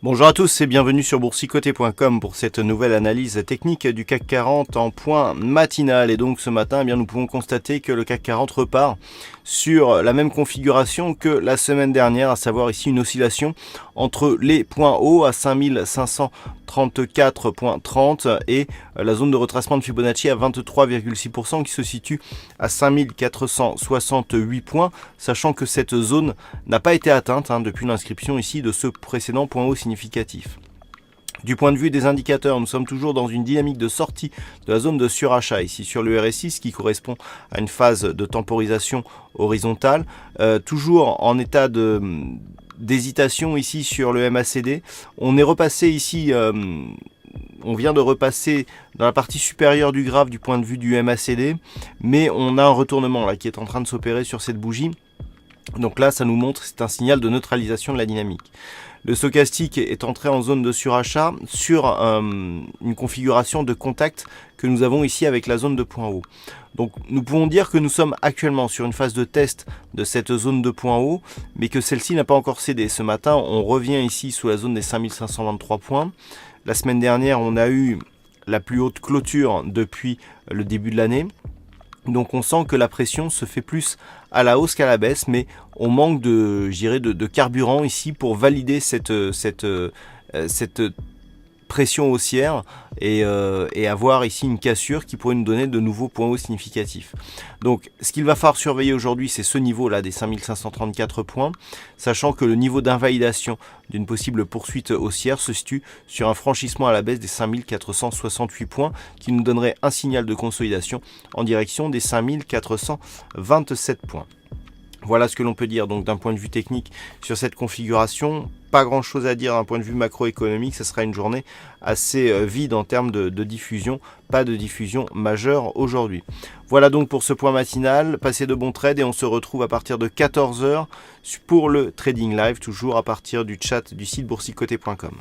Bonjour à tous et bienvenue sur boursicoté.com pour cette nouvelle analyse technique du CAC 40 en point matinal. Et donc ce matin, nous pouvons constater que le CAC 40 repart sur la même configuration que la semaine dernière, à savoir ici une oscillation entre les points hauts à 5534.30 et la zone de retracement de Fibonacci à 23,6% qui se situe à 5468 points, sachant que cette zone n'a pas été atteinte depuis l'inscription ici de ce précédent point haut significatif. Du point de vue des indicateurs, nous sommes toujours dans une dynamique de sortie de la zone de surachat ici sur le RSI, ce qui correspond à une phase de temporisation horizontale, toujours en état d'hésitation ici sur le MACD. On est repassé ici, on vient de repasser dans la partie supérieure du graphe du point de vue du MACD, mais on a un retournement là qui est en train de s'opérer sur cette bougie. Donc là, ça nous montre, c'est un signal de neutralisation de la dynamique. Le stochastique est entré en zone de surachat sur une configuration de contact que nous avons ici avec la zone de point haut. Donc nous pouvons dire que nous sommes actuellement sur une phase de test de cette zone de point haut, mais que celle-ci n'a pas encore cédé. Ce matin, on revient ici sous la zone des 5523 points. La semaine dernière, on a eu la plus haute clôture depuis le début de l'année. Donc on sent que la pression se fait plus à la hausse qu'à la baisse, mais on manque de carburant ici pour valider cette pression haussière et avoir ici une cassure qui pourrait nous donner de nouveaux points hauts significatifs. Donc ce qu'il va falloir surveiller aujourd'hui, c'est ce niveau là des 5534 points, sachant que le niveau d'invalidation d'une possible poursuite haussière se situe sur un franchissement à la baisse des 5468 points qui nous donnerait un signal de consolidation en direction des 5427 points. Voilà ce que l'on peut dire donc d'un point de vue technique sur cette configuration. Pas grand chose à dire d'un point de vue macroéconomique, ce sera une journée assez vide en termes de diffusion, pas de diffusion majeure aujourd'hui. Voilà donc pour ce point matinal, passez de bons trades et on se retrouve à partir de 14 h pour le Trading Live, toujours à partir du chat du site boursicoté.com.